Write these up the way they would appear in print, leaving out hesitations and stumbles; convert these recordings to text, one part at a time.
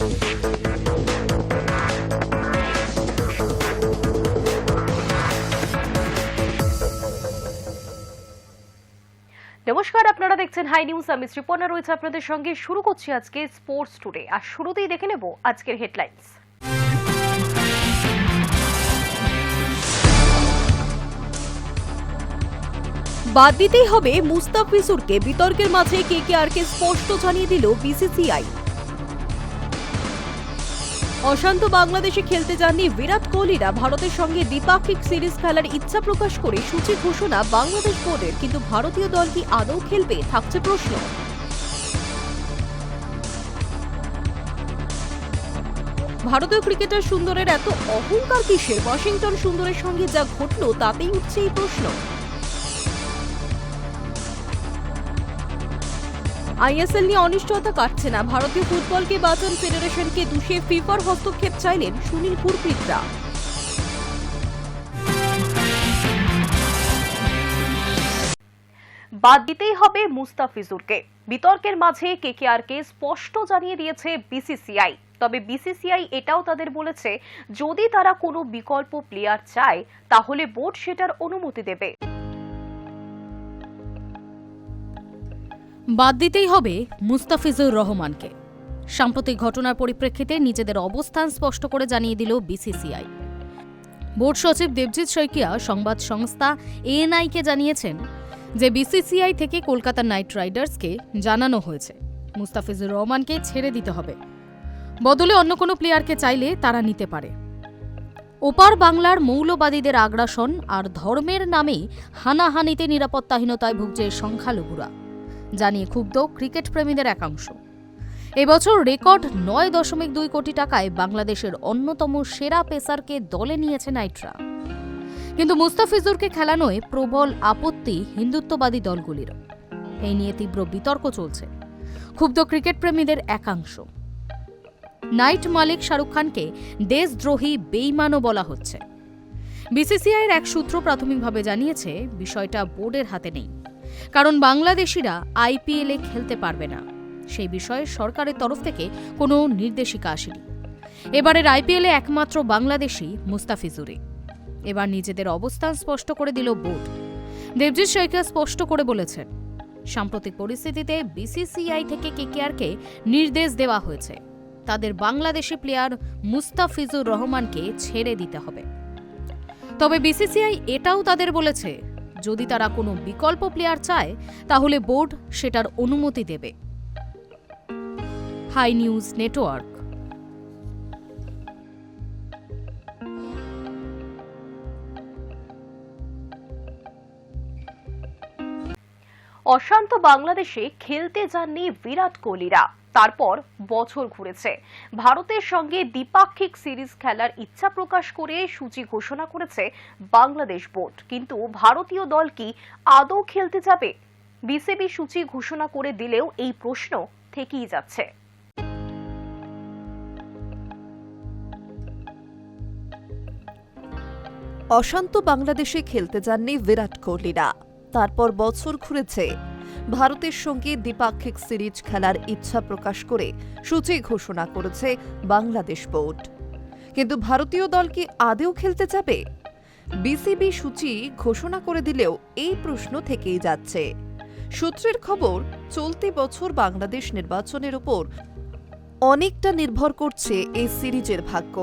নমস্কার, আপনারা দেখছেন হাই নিউজ। আমি শ্রীপর্ণা রয়েছে আপনাদের সঙ্গে। শুরু করছি আজকে স্পোর্টস টুডে। আর শুরুতেই দেখে নেব আজকের হেডলাইন্স। বাদ দিতেই হবে মুস্তাফিজুরকে, বিতর্কের মাঝে কেকেআরকে স্পষ্ট জানিয়ে দিল বিসিসিআই। অশান্ত বাংলাদেশে খেলতে যাননি বিরাট কোহলিরা। ভারতের সঙ্গে দ্বিপাক্ষিক সিরিজ খেলার ইচ্ছা প্রকাশ করে সূচি ঘোষণা বাংলাদেশ বোর্ডের। কিন্তু ভারতীয় দল কি আদৌ খেলবে, থাকছে প্রশ্ন। ভারতীয় ক্রিকেটার সুন্দরের এত অহংকার কিসের? ওয়াশিংটন সুন্দরের সঙ্গে যা ঘটল তাতেই উঠছে এই প্রশ্ন। আইএসএল নিয়ে অনিশ্চয়তা কাটছে না। ভারতীয় ফুটবলকে বাঁচান ফেডারেশনকে দুষিয়ে ফিফার হস্তক্ষেপ চাইলেন সুনীল পুরপ্রিতরা। বাদ দিতেই হবে মুস্তাফিজুরকে। বিতর্কের মাঝে কেকেআরকে স্পষ্ট জানিয়ে দিয়েছে বিসিসিআই। তবে বিসিসিআই এটাও তাদের বলেছে, যদি তারা কোনো বিকল্প প্লেয়ার চায় তাহলে বোর্ড সেটার অনুমতি দেবে। বাদ দিতেই হবে মুস্তাফিজুর রহমানকে। সাম্প্রতিক ঘটনার পরিপ্রেক্ষিতে নিজেদের অবস্থান স্পষ্ট করে জানিয়ে দিল বিসিসিআই। বোর্ড সচিব দেবজিৎ শইকিয়া সংবাদ সংস্থা এএনআইকে জানিয়েছেন যে বিসিসিআই থেকে কলকাতা নাইট রাইডার্সকে জানানো হয়েছে মুস্তাফিজুর রহমানকে ছেড়ে দিতে হবে, বদলে অন্য কোনো প্লেয়ারকে চাইলে তারা নিতে পারে। ওপার বাংলার মৌলবাদীদের আগ্রাসন আর ধর্মের নামে হানাহানিতে নিরাপত্তাহীনতায় ভুগছে সংখ্যালঘুরা, জানিয়ে ক্ষুব্ধ ক্রিকেট প্রেমীদের একাংশ। এবছর রেকর্ড 9.2 কোটি টাকায় বাংলাদেশের অন্যতম সেরা পেসারকে দলে নিয়েছে নাইটরা। কিন্তু মুস্তাফিজুরকে খেলানোয় প্রবল আপত্তি হিন্দুত্ববাদী দলগুলির। এই নিয়ে তীব্র বিতর্ক চলছে ক্ষুব্ধ ক্রিকেট প্রেমীদের একাংশ। নাইট মালিক শাহরুখ খানকে দেশদ্রোহী বেইমানও বলা হচ্ছে। বিসিসিআইয়ের এক সূত্র প্রাথমিকভাবে জানিয়েছে বিষয়টা বোর্ডের হাতে নেই, কারণ বাংলাদেশিরা আইপিএলে খেলতে পারবে না। সেই বিষয়ে সরকারের তরফ থেকে কোনো নির্দেশিকা আসেনি। এবারের আইপিএলে একমাত্র বাংলাদেশি মুস্তাফিজুরই। এবার নিজেদের অবস্থান স্পষ্ট করে দিল বোর্ড। দেবজিৎ শইকিয়া স্পষ্ট করে বলেছেন, সাম্প্রতিক পরিস্থিতিতে বিসিসিআই থেকে কেকেআরকে নির্দেশ দেওয়া হয়েছে তাদের বাংলাদেশি প্লেয়ার মুস্তাফিজুর রহমানকে ছেড়ে দিতে হবে। তবে বিসিসিআই এটাও তাদের বলেছে, যদি তারা কোনো বিকল্প প্লেয়ার চায় তাহলে বোর্ড সেটার অনুমতি দেবে। Hi News Network. অশান্ত বাংলাদেশে খেলতে যাননি বিরাট কোহলিরা। তারপর বছর ঘুরেছে। ভারতের সঙ্গে দ্বিপাক্ষিক সিরিজ খেলার ইচ্ছা প্রকাশ করে সূচি ঘোষণা করেছে বাংলাদেশ বোর্ড। কিন্তু ভারতীয় দল কি আদৌ খেলতে যাবে? বিসিবি সূচি ঘোষণা করে দিলেও এই প্রশ্ন থেকেই যাচ্ছে। অশান্ত বাংলাদেশে খেলতে যাননি বিরাট কোহলিরা। তারপর বছর ঘুরেছে। ভারতের সঙ্গে দ্বিপাক্ষিক সিরিজ খেলার ইচ্ছা প্রকাশ করে সূচি ঘোষণা করেছে বাংলাদেশ বোর্ড। কিন্তু ভারতীয় দল কি আদৌ খেলতে যাবে? বিসিবি সূচি ঘোষণা করে দিলেও এই প্রশ্ন থেকেই যাচ্ছে। সূত্রের খবর, চলতি বছর বাংলাদেশ নির্বাচনের উপর অনেকটা নির্ভর করছে এই সিরিজের ভাগ্য।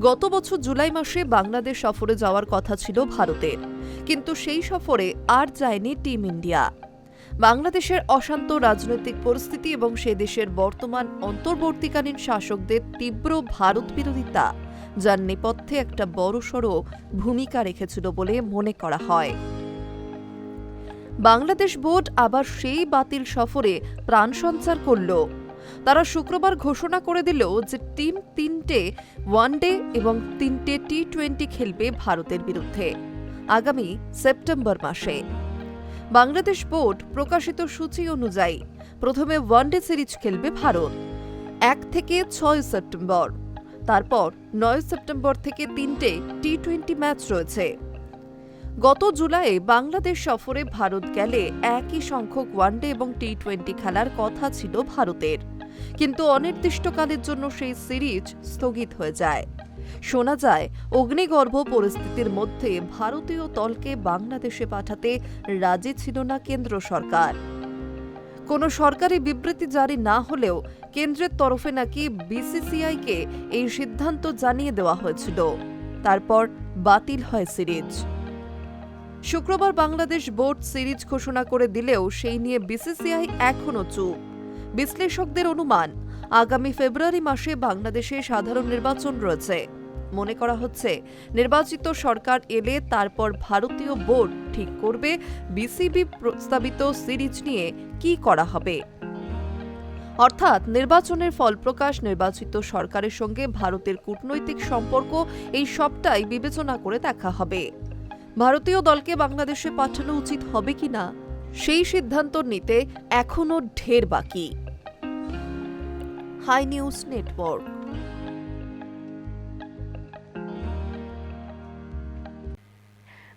গত বছর জুলাই মাসে বাংলাদেশ সফরে যাওয়ার কথা ছিল ভারতের, কিন্তু সেই সফরে আর যায়নি টিম ইন্ডিয়া। বাংলাদেশের অশান্ত রাজনৈতিক পরিস্থিতি এবং সে দেশের বর্তমান অন্তর্বর্তীকালীন শাসকদের তীব্র ভারত বিরোধিতা, যার নেপথ্যে একটা বড়সড় ভূমিকা রেখেছিল বলে মনে করা হয়। বাংলাদেশ বোর্ড আবার সেই বাতিল সফরে প্রাণ সঞ্চার করল। তারা শুক্রবার ঘোষণা করে দিল যে টিম 3টে ওয়ানডে এবং 3টে টি-20 খেলবে ভারতের বিরুদ্ধে আগামী সেপ্টেম্বর মাসে। বাংলাদেশ বোর্ড প্রকাশিত সূচি অনুযায়ী প্রথমে ওয়ানডে সিরিজ খেলবে ভারত 1 থেকে 6 সেপ্টেম্বর। তারপর 9 সেপ্টেম্বর থেকে 3টে টি-20 ম্যাচ রয়েছে। গত জুলাইয়ে বাংলাদেশ সফরে ভারত গেলে একই সংখ্যক ওয়ানডে এবং টি-20 খেলার কথা ছিল ভারতের। কিন্তু অনির্দিষ্টকালের জন্য সেই সিরিজ স্থগিত হয়ে যায়। শোনা যায়, অগ্নিগর্ভ পরিস্থিতির মধ্যে ভারতীয় দলকে বাংলাদেশে পাঠাতে রাজি ছিল না কেন্দ্র সরকার। কোনো সরকারি বিবৃতি জারি না হলেও কেন্দ্রের তরফে নাকি বিসিসিআইকে এই সিদ্ধান্ত জানিয়ে দেওয়া হয়েছিল। তারপর বাতিল হয় সিরিজ। শুক্রবার বাংলাদেশ বোর্ড সিরিজ ঘোষণা করে দিলেও সেই নিয়ে বিসিসিআই এখনও চুপ। বিশ্লেষকদের অনুমান, আগামী ফেব্রুয়ারি মাসে বাংলাদেশে সাধারণ নির্বাচন রয়েছে। মনে করা হচ্ছে, নির্বাচিত সরকার এলে তারপর ভারতীয় বোর্ড ঠিক করবে বিসিবি প্রস্তাবিত সিরিজ নিয়ে কি করা হবে। অর্থাৎ নির্বাচনের ফলপ্রকাশ, নির্বাচিত সরকারের সঙ্গে ভারতের কূটনৈতিক সম্পর্ক, এই সবটাই বিবেচনা করে দেখা হবে। ভারতীয় দলকে বাংলাদেশে পাঠানো উচিত হবে কিনা সেই সিদ্ধান্ত নিতে এখনো ঢের বাকি। Hi News Network.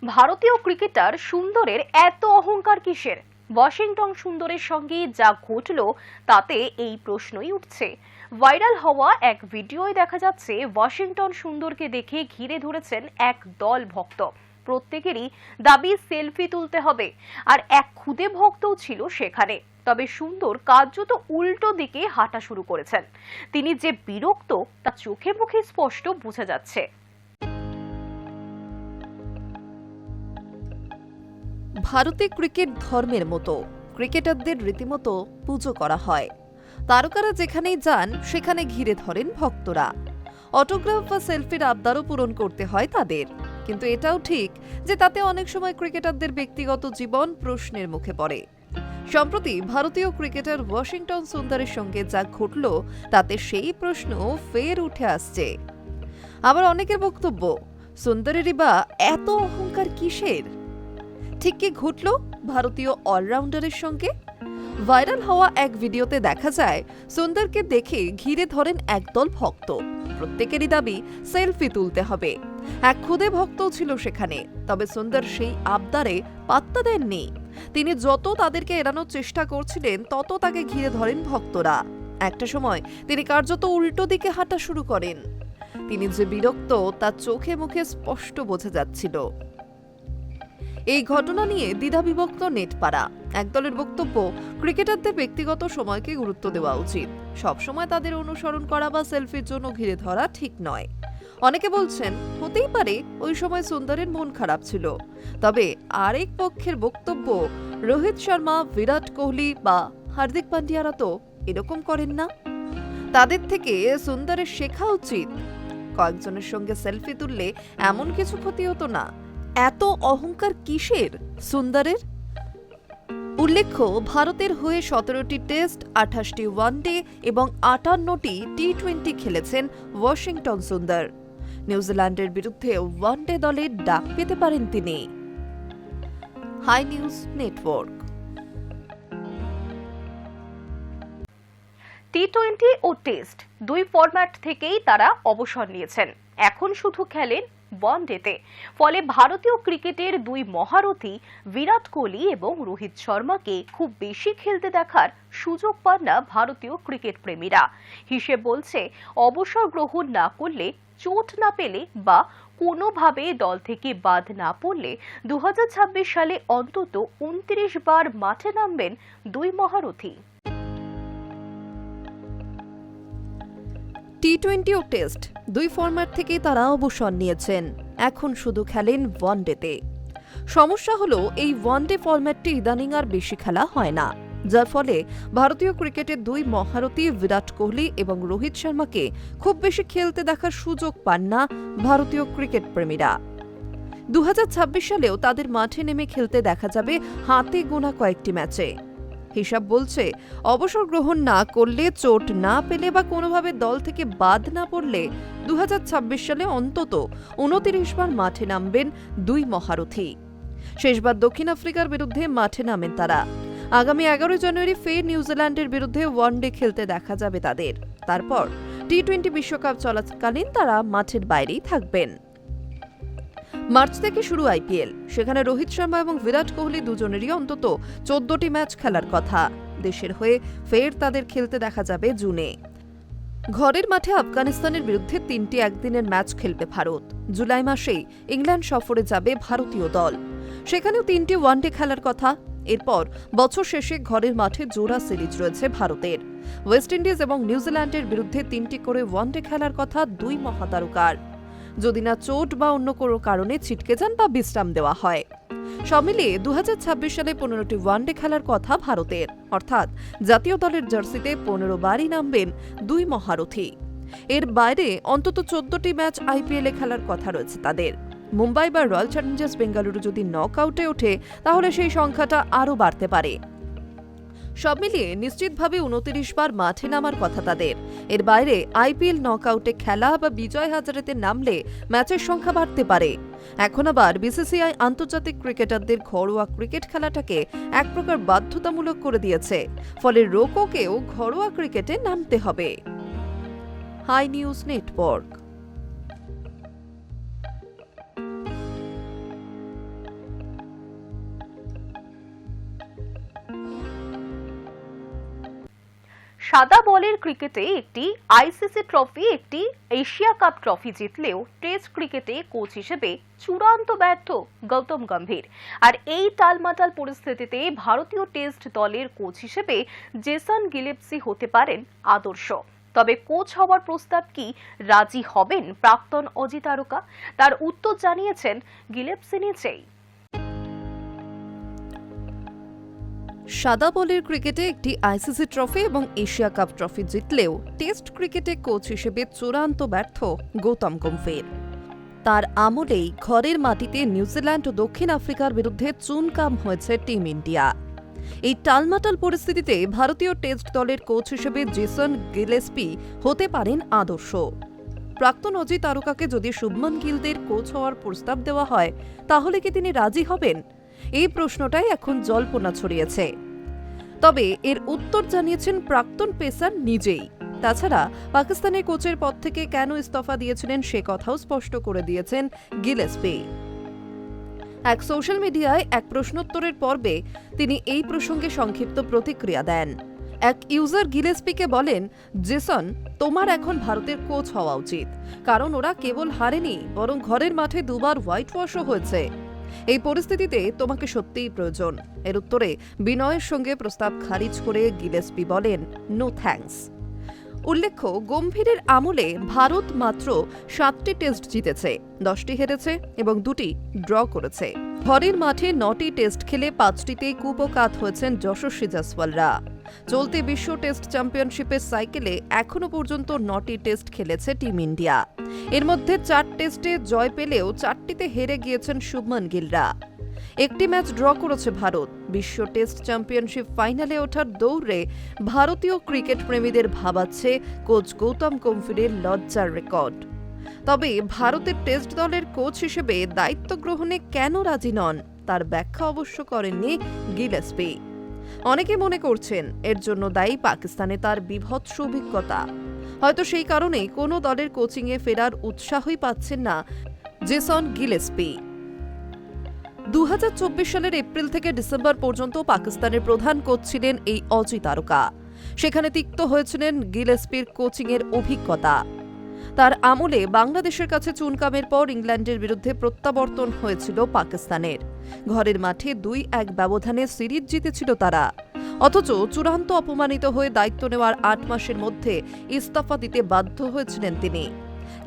ভারতীয় ক্রিকেটার সুন্দরের এত অহংকার কিসের? ওয়াশিংটন সুন্দরের সঙ্গে যা ঘটল তাতে এই প্রশ্নই উঠছে। ভাইরাল হওয়া এক ভিডিওয় দেখা যাচ্ছে ওয়াশিংটন সুন্দরকে দেখে ঘিরে ধরেছেন এক দল ভক্ত। প্রত্যেকেরই দাবি সেলফি তুলতে হবে, আর এক খুদে ভক্তও ছিল সেখানে। তবে সুন্দর কার্যত উল্টো দিকে হাঁটা শুরু করেছেন। তিনি যে বিরক্ত তা চোখে মুখে স্পষ্ট বোঝা যাচ্ছে। ভারতে ক্রিকেট ধর্মের মতো ক্রিকেটারদের রীতিমতো পুজো করা হয়। তারকারা যেখানেই যান সেখানে ঘিরে ধরেন ভক্তরা। অটোগ্রাফ বা সেলফির আবদারও পূরণ করতে হয় তাদের। কিন্তু এটাও ঠিক যে তাতে অনেক সময় ক্রিকেটারদের ব্যক্তিগত জীবন প্রশ্নের মুখে পড়ে। সম্প্রতি ভারতীয় ক্রিকেটার ওয়াশিংটন সুন্দরের সঙ্গে যা ঘটল তাতে সেই প্রশ্ন ফের উঠে আসছে। আবার অনেকের বক্তব্য, সুন্দরেরই বা এত অহংকার কিসের? ঠিক কি ঘটল ভারতীয় অলরাউন্ডারের সঙ্গে? ভাইরাল হওয়া এক ভিডিওতে দেখা যায়, সুন্দরকে দেখে ঘিরে ধরেন একদল ভক্ত। প্রত্যেকেরই দাবি সেলফি তুলতে হবে। এক খুদে ভক্তও ছিল সেখানে। তবে সুন্দর সেই আবদারে পাত্তা দেননি। তিনি যত তাদেরকে এড়ানোর চেষ্টা করছিলেন, তত তাকে ঘিরে ধরেন ভক্তরা। একটা সময় তিনি কার্যত উল্টো দিকে হাঁটা শুরু করেন। তিনি যে বিরক্ত তা চোখে মুখে স্পষ্ট বোঝা যাচ্ছিল। এই ঘটনা নিয়ে দ্বিধাবিভক্ত নেটপাড়া। একদলের বক্তব্য, ক্রিকেটারদের ব্যক্তিগত সময়কে গুরুত্ব দেওয়া উচিত। সবসময় তাদের অনুসরণ করা বা সেলফির জন্য ঘিরে ধরা ঠিক নয়। অনেকে বলছেন, হতেই পারে ওই সময় সুন্দরের মন খারাপ ছিল। তবে আরেক পক্ষের বক্তব্য, রোহিত শর্মা, বিরাট কোহলি বা হার্দিক পান্ডিয়ারা তো এরকম করেন না। তাদের থেকে সুন্দরের শেখা উচিত। কয়েকজনের সঙ্গে সেলফি তুললে এমন কিছু ক্ষতি হতো না। এত অহংকার কিসের সুন্দরের? উল্লেখ্য, ভারতের হয়ে 17টি টেস্ট, 28টি ওয়ানডে এবং 58টি টি-20 খেলেছেন ওয়াশিংটন সুন্দর। নিউজিল্যান্ডের বিরুদ্ধে ওয়ানডে দলের ডাক পেতে পারেন তিনি। Hi News Network. টি-20 ও টেস্ট দুই ফরম্যাট থেকেই তারা অবসর নিয়েছেন। এখন শুধু খেলেন ওয়ানডেতে। ফলে ভারতীয় ক্রিকেটের দুই মহারথী বিরাট কোহলি এবং রোহিত শর্মাকে খুব বেশি খেলতে দেখার সুযোগ পান না ভারতীয় ক্রিকেট প্রেমীরা। হিসেব বলছে, অবসর গ্রহণ না করলে, চোট না পেলে বা কোনোভাবে দল থেকে বাদ না পড়লে 2026 সালে অন্তত 29 বার মাঠে নামবেন দুই মহারথী। টি-20 ও টেস্ট দুই ফরম্যাট থেকেই তারা অবসর নিয়েছেন। এখন শুধু খেলেন ওয়ানডেতে। সমস্যা হলো, এই ওয়ানডে ফরম্যাটটি ইদানিং আর বেশি খেলা হয় না, যার ফলে ভারতীয় ক্রিকেটের দুই মহারথী বিরাট কোহলি এবং রোহিত শর্মাকে খুব বেশি খেলতে দেখার সুযোগ পান না ভারতীয় ক্রিকেট প্রেমীরা। 2026 সালেও তাদের মাঠে নেমে খেলতে দেখা যাবে হাতে গোনা কয়েকটি ম্যাচে। হিসাব বলছে, অবসর গ্রহণ না করলে, চোট না পেলে বা কোনোভাবে দল থেকে বাদ না পড়লে 2026 সালে অন্তত 29 বার মাঠে নামবেন দুই মহারথী। শেষবার দক্ষিণ আফ্রিকার বিরুদ্ধে মাঠে নামেন তারা। আগামী 11 জানুয়ারি ফের নিউজিল্যান্ডের বিরুদ্ধে ওয়ানডে খেলতে দেখা যাবে তাদের। তারপর টি-20 বিশ্বকাপ চলাকালীন তারা মাঠের বাইরেই থাকবেন। মার্চ থেকে শুরু আইপিএল। সেখানে রোহিত শর্মা এবং বিরাট কোহলি দুজনেরই অন্তত 14টি ম্যাচ খেলার কথা। বাংলাদেশের হয়ে ফের তাদের খেলতে দেখা যাবে জুনে। ঘরের মাঠে আফগানিস্তানের বিরুদ্ধে 3টি একদিনের ম্যাচ খেলবে ভারত। জুলাই মাসেই ইংল্যান্ড সফরে যাবে ভারতীয় দল, সেখানেও 3টি ওয়ানডে খেলার কথা। এরপর বছর শেষে ঘরের মাঠে জোড়া সিরিজ রয়েছে ভারতের। ওয়েস্ট ইন্ডিজ এবং নিউজিল্যান্ডের বিরুদ্ধে 3টি করে ওয়ানডে খেলার কথা দুই মহাতারকার, যদি না চোট বা অন্য কোনো কারণে ছিটকে যান বা বিশ্রাম দেওয়া হয়। সব মিলিয়ে 2026 সালে 15টি ওয়ানডে খেলার কথা ভারতের, অর্থাৎ জাতীয় দলের জার্সিতে 15 বারই নামবেন দুই মহারথী। এর বাইরে অন্তত 14টি ম্যাচ আইপিএলে খেলার কথা রয়েছে তাদের। মুম্বাই বা রয়্যাল চ্যালেঞ্জার্স বেঙ্গালুরু যদি নকআউটে ওঠে তাহলে সেই সংখ্যাটা আরও বাড়তে পারে। সব মিলিয়ে নিশ্চিতভাবে 29 বার মাঠে নামার কথা তাদের। এর বাইরে আইপিএল নকআউটে খেলা বা বিজয় হাজারেতে নামলে ম্যাচের সংখ্যা বাড়তে পারে। এখন আবার বিসিসিআই আন্তর্জাতিক ক্রিকেটারদের ঘরোয়া ক্রিকেট খেলাটাকে এক প্রকার বাধ্যতামূলক করে দিয়েছে, ফলে রোকোকেও ঘরোয়া ক্রিকেটে নামতে হবে। Hi News Network. সাদা বলের ক্রিকেটে একটি আইসিসি ট্রফি, একটি এশিয়া কাপ ট্রফি জিতলেও টেস্ট ক্রিকেটে কোচ হিসেবে চূড়ান্ত ব্যর্থ গৌতম গম্ভীর। আর এই টালমাটাল পরিস্থিতিতে ভারতীয় টেস্ট দলের কোচ হিসেবে জেসন গিলেস্পি হতে পারেন আদর্শ। তবে কোচ হওয়ার প্রস্তাব কি রাজি হবেন প্রাক্তন অজি তারকা? তার উত্তর জানিয়েছেন গিলেস্পি নিজেই। সাদা বলের ক্রিকেটে একটি আইসিসি ট্রফি এবং এশিয়া কাপ ট্রফি জিতলেও টেস্ট ক্রিকেটে কোচ হিসেবে চূড়ান্ত ব্যর্থ গৌতম গম্ভীর। তার আমলেই ঘরের মাটিতে নিউজিল্যান্ড ও দক্ষিণ আফ্রিকার বিরুদ্ধে চুনকাম হয়েছে টিম ইন্ডিয়া। এই টালমাটাল পরিস্থিতিতে ভারতীয় টেস্ট দলের কোচ হিসেবে জেসন গিলেস্পি হতে পারেন আদর্শ। প্রাক্তন অজি তারকাকে যদি শুভমন গিলদের কোচ হওয়ার প্রস্তাব দেওয়া হয় তাহলে কি তিনি রাজি হবেন? এই প্রশ্নটাই এখন জল্পনা ছড়িয়েছে। তবে এর উত্তর জানিয়েছেন প্রাক্তন পেসার নিজেই। তাছাড়া পাকিস্তানের কোচের পদ থেকে কেন ইস্তফা দিয়েছিলেন সে কথাও স্পষ্ট করে দিয়েছেন গিলেস্পি। এক সোশ্যাল মিডিয়ায় এক প্রশ্নোত্তরের পর্বে তিনি এই প্রসঙ্গে সংক্ষিপ্ত প্রতিক্রিয়া দেন। এক ইউজার গিলেস্পিকে বলেন, জেসন, তোমার এখন ভারতের কোচ হওয়া উচিত, কারণ ওরা কেবল হারেনি বরং ঘরের মাঠে দুবার হোয়াইট ওয়াশও হয়েছে। এই পরিস্থিতিতে তোমাকে সত্যিই প্রয়োজন। এর উত্তরে বিনয়ের সঙ্গে প্রস্তাব খারিজ করে গিলেস্পি বলেন, নো থ্যাঙ্কস। উল্লেখ্য, গম্ভীরের আমলে ভারত মাত্র 7টি টেস্ট জিতেছে, 10টি হেরেছে এবং 2টি ড্র করেছে। ঘরের মাঠে 9টি টেস্ট খেলে 5টিতেই কুপকাত হয়েছেন যশস্বী জয়সওয়ালরা। চলতি বিশ্ব টেস্ট চ্যাম্পিয়নশিপের সাইকেলে এখনো পর্যন্ত 9টি টেস্ট খেলেছে টিম ইন্ডিয়া। এর মধ্যে 4 টেস্টে জয় পেলেও 4টিতে হেরে গিয়েছেন শুভমন গিলরা। একটি ম্যাচ ড্র করেছে ভারত। বিশ্ব টেস্ট চ্যাম্পিয়নশিপ ফাইনালে ওঠার দৌড়ে ভারতীয় ক্রিকেট প্রেমীদের ভাবাচ্ছে কোচ গৌতম গম্ভীরের লজ্জার রেকর্ড। তবে ভারতের টেস্ট দলের কোচ হিসেবে দায়িত্ব গ্রহণে কেন রাজি নন তার ব্যাখ্যা অবশ্য করেননি গিলেস্পি। অনেকে মনে করছেন এর জন্য দায়ী পাকিস্তানে তার বিভৎস অভিজ্ঞতা। হয়তো সেই কারণেই কোনো দলের কোচিংয়ে ফেরার উৎসাহই পাচ্ছেন না জেসন গিলেস্পি। 2024 সালের এপ্রিল থেকে ডিসেম্বর পর্যন্ত পাকিস্তানের প্রধান কোচ ছিলেন এই অজি তারকা। সেখানে তিক্ত হয়েছিলেন গিলেস্পির কোচিংয়ের অভিজ্ঞতা। তার আমলে বাংলাদেশের কাছে চুনকামের পর ইংল্যান্ডের বিরুদ্ধে প্রত্যাবর্তন হয়েছিল পাকিস্তানের। ঘরের মাঠে 2-1 ব্যবধানে সিরিজ জিতেছিল তারা। অথচ চূড়ান্ত অপমানিত হয়ে দায়িত্ব নেওয়ার 8 মাসের মধ্যে ইস্তফা দিতে বাধ্য হয়েছিলেন তিনি।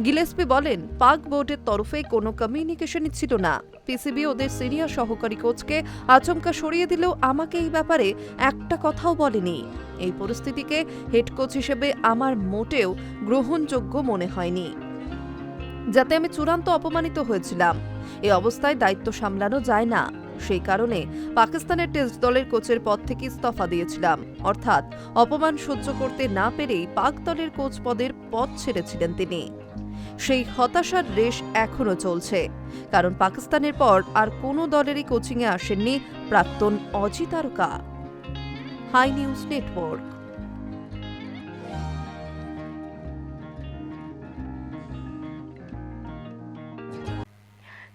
গিলেস্পি বলেন, পাক বোর্ডের তরফে কোনো কমিউনিকেশনই ছিল না। পিসিবি ওদের সিনিয়র সহকারী কোচকে আচমকা সরিয়ে দিলেও আমাকে এই ব্যাপারে একটা কথাও বলেনি। এই পরিস্থিতিকে হেড কোচ হিসেবে আমার মোটেও গ্রহণযোগ্য মনে হয়নি, যাতে আমি চূড়ান্ত অপমানিত হয়েছিলাম। এই অবস্থায় দায়িত্ব সামলানো যায় না। সেই কারণে পাকিস্তানের টেস্ট দলের কোচের পদ থেকে ইস্তফা দিয়েছিলাম। অর্থাৎ অপমান সহ্য করতে না পেরেই পাক দলের কোচ পদের পদ ছেড়েছিলেন তিনি। সেই হতাশার রেশ এখনো চলছে, কারণ পাকিস্তানের পর আর কোনো দলেরই কোচিংয়ে আসেননি প্রাক্তন অজি তারকা। High News network.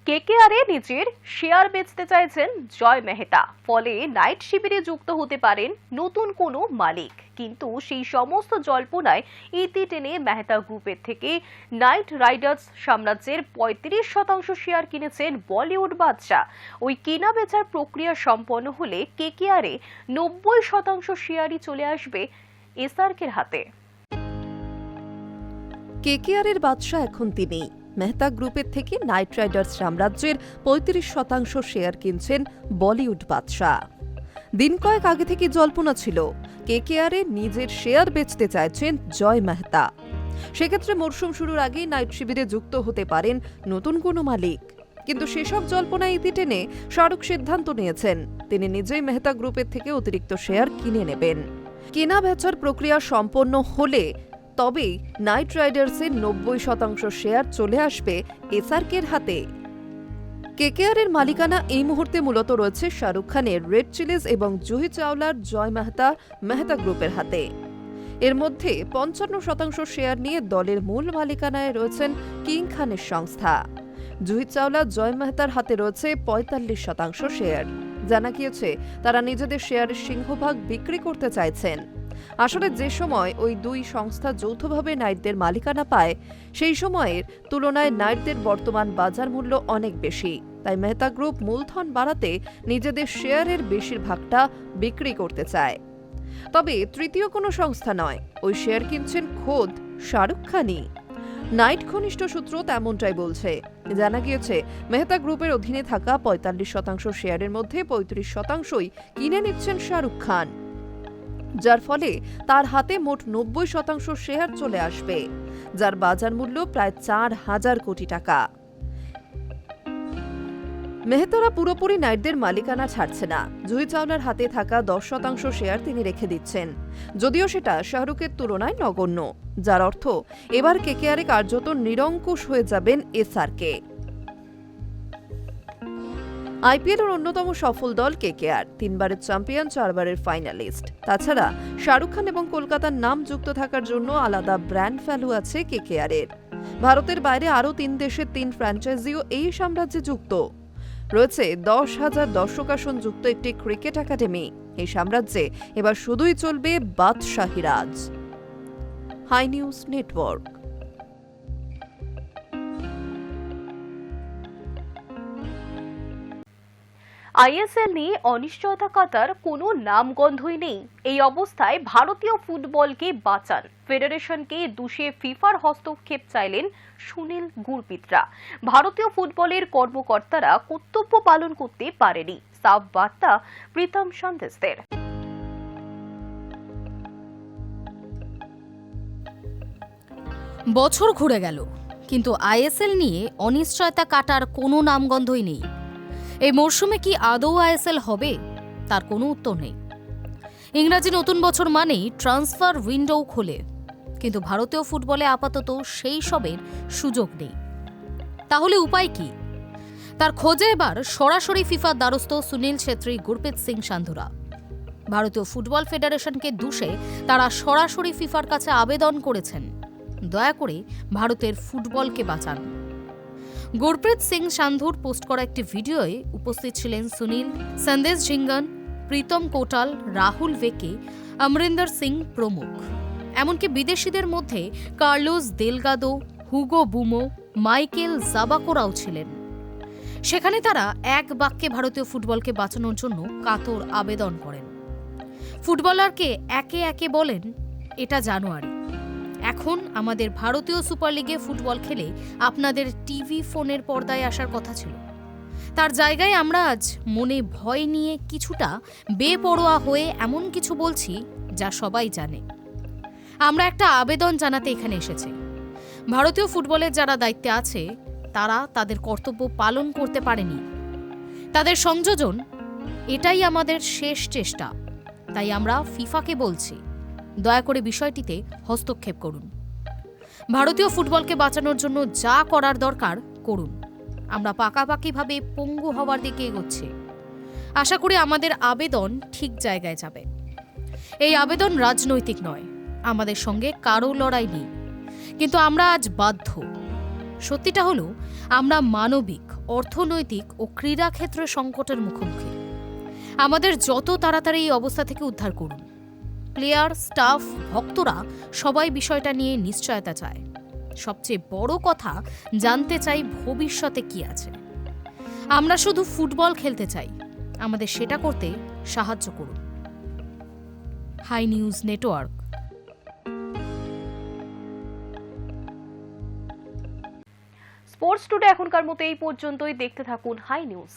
কেকেআরে নিজের শেয়ার বেচতে চাইছেন জয় মেহতা, ফলে নাইট শিবিরে যুক্ত হতে পারেন নতুন কোনো মালিক। কিন্তু সেই সমস্ত জল্পনায় ইতি টেনে মেহতা গ্রুপের থেকে নাইট রাইডার্স সাম্রাজ্যের 35% শেয়ার কিনেছেন বলিউড বাদশা। ওই কেনা বেচার প্রক্রিয়া সম্পন্ন হলে কেকেআরে 90% শেয়ারই চলে আসবে এসআরকের হাতে। কেকেআরের বাদশা এখন তিনি। মেহতা গ্রুপের থেকে নাইট রাইডার্স সাম্রাজ্যের 35% শেয়ার কিনছেন বলিউড বাদশা। দিন কয়েক আগে থেকে জল্পনা ছিল কেকেআরে নিজের শেয়ার বেচতে চাইছেন জয় মেহতা। সেক্ষেত্রে মরশুম শুরুর আগেই নাইট শিবিরে যুক্ত হতে পারেন নতুন কোনো মালিক। কিন্তু সেসব জল্পনা ইতি টেনে শাহরুখ সিদ্ধান্ত নিয়েছেন তিনি নিজেই মেহতা গ্রুপের থেকে অতিরিক্ত শেয়ার কিনে নেবেন। কেনা বেচার প্রক্রিয়া সম্পন্ন হলে তবেই নাইট রাইডার্সের 90% শেয়ার চলে আসবে এসআরকের হাতে। কেকেআরের মালিকানা এই মুহূর্তে মূলত রয়েছে শাহরুখ খানের রেড চিলিজ এবং জুহি চাওলার জয় মেহতা মেহতা গ্রুপের হাতে। এর মধ্যে 55% শেয়ার নিয়ে দলের মূল মালিকানায় রয়েছেন কিং খানের সংস্থা। জুহি চাওলা জয় মেহতার হাতে রয়েছে 45% শেয়ার। জানা গিয়েছে তারা নিজেদের শেয়ারের সিংহভাগ বিক্রি করতে চাইছেন। আসলে যে সময় ওই দুই সংস্থা যৌথভাবে নাইটদের মালিকানা পায় সেই সময়ের তুলনায় নাইটদের বর্তমান বাজার মূল্য অনেক বেশি। তাই মেহতা গ্রুপ মূলধন বাড়াতে নিজেদের শেয়ারের বেশিরভাগটা বিক্রি করতে চায়। তবে তৃতীয় কোনো সংস্থা নয়, ওই শেয়ার কিনছেন খোদ শাহরুখ খানই। নাইট ঘনিষ্ঠ সূত্র তেমনটাই বলছে। জানা গিয়েছে মেহতা গ্রুপের অধীনে থাকা 45% শেয়ারের মধ্যে 35%ই কিনে নিচ্ছেন শাহরুখ খান, যার ফলে তার হাতে মোট 90% শেয়ার চলে আসবে, যার বাজার মূল্য প্রায় 4000 কোটি টাকা। মেহতারা পুরোপুরি নাইটদের মালিকানা ছাড়ছে না। জুহি চাওলার হাতে থাকা 10% শেয়ার তিনি রেখে দিচ্ছেন, যদিও সেটা শাহরুখের তুলনায় নগণ্য, যার অর্থ এবার কেকেআরে কার্যত নিরঙ্কুশ হয়ে যাবেন এসআরকে। আইপিএলের অন্যতম সফল দল কেকেআর, 3 বারের চ্যাম্পিয়ন, 4 বারের ফাইনালিস্ট। তাছাড়া শাহরুখ খান এবং কলকাতার নাম যুক্ত থাকার জন্য আলাদা ব্র্যান্ড ভ্যালু আছে কেকেআরের। ভারতের বাইরে আরও 3 দেশের 3 ফ্র্যাঞ্চাইজিও এই সাম্রাজ্যে যুক্ত। রয়েছে 10,000 দর্শক আসন যুক্ত একটি ক্রিকেট একাডেমি। এই সাম্রাজ্যে এবার শুধুই চলবে বাদশাহী রাজ। Hi News Network. আইএসএল নিয়ে অনিশ্চয়তা কাটার কোনো নামগন্ধই নেই। এই অবস্থায় ভারতীয় ফুটবলকে বাঁচান ফেডারেশনকে দুষে ফিফার হস্তক্ষেপ চাইলেন সুনীল গুরপিতরা। ভারতীয় ফুটবলের কর্মকর্তারা কর্তব্য পালন করতে পারেনি, সাফ বার্তা প্রীতম সন্দেশদের। বছর ঘুরে গেল, কিন্তু আইএসএল নিয়ে অনিশ্চয়তা কাটার কোনো নামগন্ধই নেই। এই মরশুমে কি আদৌ আইএসএল হবে, তার কোনো উত্তর নেই। ইংরাজি নতুন বছর মানেই ট্রান্সফার উইন্ডো খোলে, কিন্তু ভারতীয় ফুটবলে আপাতত সেই সবের সুযোগ নেই। তাহলে উপায় কি? তার খোঁজে এবার সরাসরি ফিফার দ্বারস্থ সুনীল ছেত্রী, গুরপ্রীত সিং সান্ধুরা। ভারতীয় ফুটবল ফেডারেশনকে দুষে তারা সরাসরি ফিফার কাছে আবেদন করেছেন, দয়া করে ভারতের ফুটবলকে বাঁচান। গুরপ্রীত সিং সান্ধুর পোস্ট করা একটি ভিডিওয়ে উপস্থিত ছিলেন সুনীল, সন্দেশ ঝিঙ্গান, প্রীতম কোটাল, রাহুল ভেকে, অমরিন্দর সিং প্রমুখ। এমনকি বিদেশিদের মধ্যে Carlos Delgado, Hugo Boumous, Michael জাবাকোরাও ছিলেন। সেখানে তারা এক বাক্যে ভারতীয় ফুটবলকে বাঁচানোর জন্য কাতর আবেদন করেন। ফুটবলারকে একে একে বলেন, এটা জানুয়ারি, এখন আমাদের ভারতীয় সুপার লিগে ফুটবল খেলে আপনাদের টিভি ফোনের পর্দায় আসার কথা ছিল। তার জায়গায় আমরা আজ মনে ভয় নিয়ে কিছুটা বেপরোয়া হয়ে এমন কিছু বলছি যা সবাই জানে। আমরা একটা আবেদন জানাতে এখানে এসেছি। ভারতীয় ফুটবলের যারা দায়িত্বে আছে তারা তাদের কর্তব্য পালন করতে পারেনি। তাদের সংযোজন এটাই আমাদের শেষ চেষ্টা। তাই আমরা ফিফাকে বলছি, দয়া করে বিষয়টিতে হস্তক্ষেপ করুন। ভারতীয় ফুটবলকে বাঁচানোর জন্য যা করার দরকার করুন। আমরা পাকাপাকিভাবে পঙ্গু হওয়ার দিকে এগোচ্ছি। আশা করি আমাদের আবেদন ঠিক জায়গায় যাবে। এই আবেদন রাজনৈতিক নয়, আমাদের সঙ্গে কারো লড়াই নেই, কিন্তু আমরা আজ বাধ্য। সত্যিটা হলো আমরা মানবিক অর্থনৈতিক ও ক্রীড়া ক্ষেত্রে সংকটের মুখোমুখি। আমাদের যত তাড়াতাড়ি এই অবস্থা থেকে উদ্ধার করুন। প্লেয়ার, স্টাফ, ভক্তরা সবাই বিষয়টা নিয়ে নিশ্চয়তা চায়। সবচেয়ে বড় কথা, জানতে চাই ভবিষ্যতে কি আছে। আমরা শুধু ফুটবল খেলতে চাই, আমাদের সেটা করতে সাহায্য করুন। Hi News Network. Sports today এখনকার মতো এই পর্যন্তই। দেখতে থাকুন হাই নিউজ।